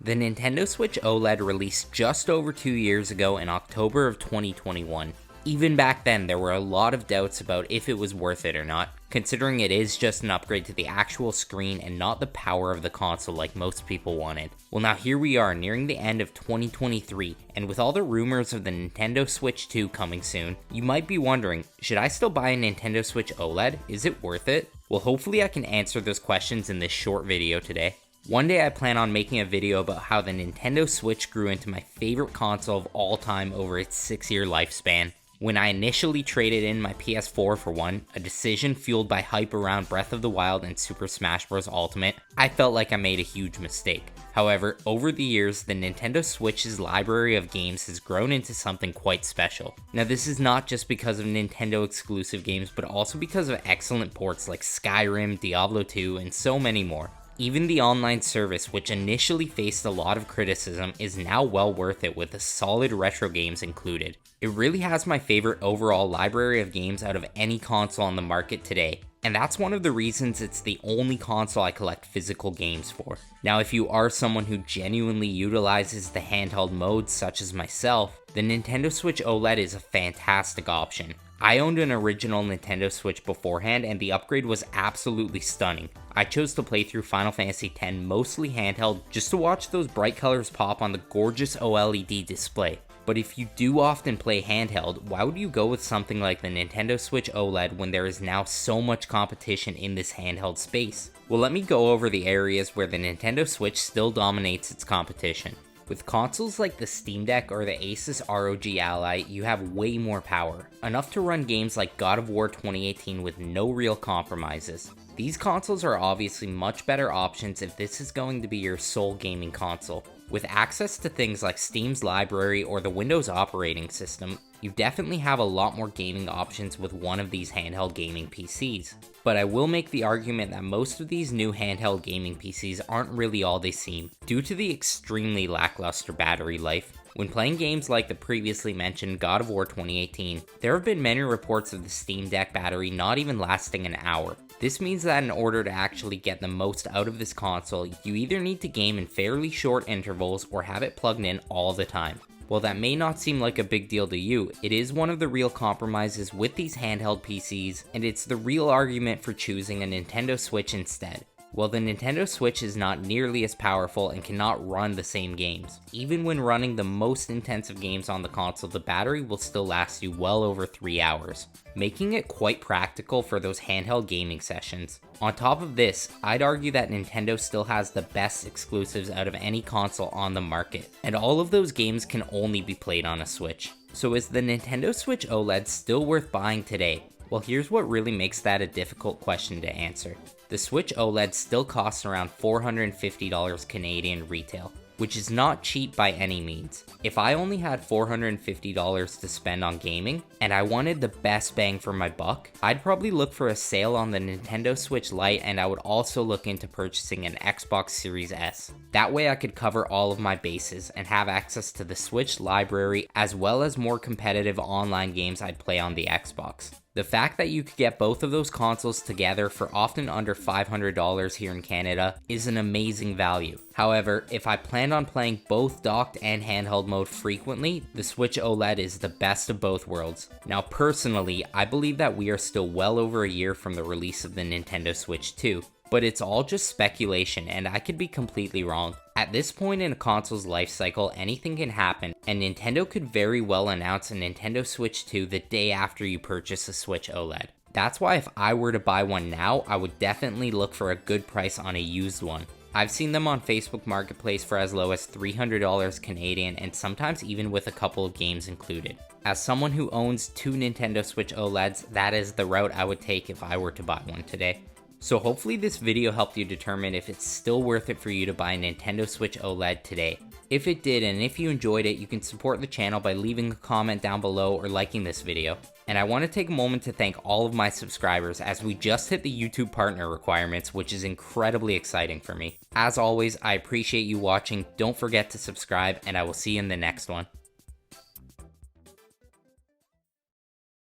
The Nintendo Switch OLED released just over 2 years ago in October of 2021. Even back then, there were a lot of doubts about if it was worth it or not, considering it is just an upgrade to the actual screen and not the power of the console like most people wanted. Well, now here we are nearing the end of 2023, and with all the rumors of the Nintendo Switch 2 coming soon, you might be wondering, should I still buy a Nintendo Switch OLED? Is it worth it? Well, hopefully I can answer those questions in this short video today. One day I plan on making a video about how the Nintendo Switch grew into my favorite console of all time over its 6-year lifespan. When I initially traded in my PS4 for one, a decision fueled by hype around Breath of the Wild and Super Smash Bros. Ultimate, I felt like I made a huge mistake. However, over the years, the Nintendo Switch's library of games has grown into something quite special. Now, this is not just because of Nintendo exclusive games, but also because of excellent ports like Skyrim, Diablo 2, and so many more. Even the online service, which initially faced a lot of criticism, is now well worth it with the solid retro games included. It really has my favorite overall library of games out of any console on the market today, and that's one of the reasons it's the only console I collect physical games for. Now, if you are someone who genuinely utilizes the handheld modes such as myself, the Nintendo Switch OLED is a fantastic option. I owned an original Nintendo Switch beforehand, and the upgrade was absolutely stunning. I chose to play through Final Fantasy X mostly handheld just to watch those bright colors pop on the gorgeous OLED display. But if you do often play handheld, why would you go with something like the Nintendo Switch OLED when there is now so much competition in this handheld space? Well, let me go over the areas where the Nintendo Switch still dominates its competition. With consoles like the Steam Deck or the Asus ROG Ally, you have way more power, enough to run games like God of War 2018 with no real compromises. These consoles are obviously much better options if this is going to be your sole gaming console. With access to things like Steam's library or the Windows operating system, you definitely have a lot more gaming options with one of these handheld gaming PCs. But I will make the argument that most of these new handheld gaming PCs aren't really all they seem, due to the extremely lackluster battery life. When playing games like the previously mentioned God of War 2018, there have been many reports of the Steam Deck battery not even lasting an hour. This means that in order to actually get the most out of this console, you either need to game in fairly short intervals or have it plugged in all the time. While that may not seem like a big deal to you, it is one of the real compromises with these handheld PCs, and it's the real argument for choosing a Nintendo Switch instead. While the Nintendo Switch is not nearly as powerful and cannot run the same games, even when running the most intensive games on the console, the battery will still last you well over 3 hours, making it quite practical for those handheld gaming sessions. On top of this, I'd argue that Nintendo still has the best exclusives out of any console on the market, and all of those games can only be played on a Switch. So is the Nintendo Switch OLED still worth buying today? Well, here's what really makes that a difficult question to answer. The Switch OLED still costs around $450 Canadian retail, which is not cheap by any means. If I only had $450 to spend on gaming, and I wanted the best bang for my buck, I'd probably look for a sale on the Nintendo Switch Lite, and I would also look into purchasing an Xbox Series S. That way I could cover all of my bases and have access to the Switch library as well as more competitive online games I'd play on the Xbox. The fact that you could get both of those consoles together for often under $500 here in Canada is an amazing value. However, if I planned on playing both docked and handheld mode frequently, the Switch OLED is the best of both worlds. Now personally, I believe that we are still well over a year from the release of the Nintendo Switch 2. But it's all just speculation, and I could be completely wrong. At this point in a console's life cycle, anything can happen, and Nintendo could very well announce a Nintendo Switch 2 the day after you purchase a Switch OLED. That's why if I were to buy one now, I would definitely look for a good price on a used one. I've seen them on Facebook Marketplace for as low as $300 Canadian, and sometimes even with a couple of games included. As someone who owns 2 Nintendo Switch OLEDs, that is the route I would take if I were to buy one today. So hopefully this video helped you determine if it's still worth it for you to buy a Nintendo Switch OLED today. If it did, and if you enjoyed it, you can support the channel by leaving a comment down below or liking this video. And I want to take a moment to thank all of my subscribers as we just hit the YouTube partner requirements, which is incredibly exciting for me. As always, I appreciate you watching, don't forget to subscribe, and I will see you in the next one.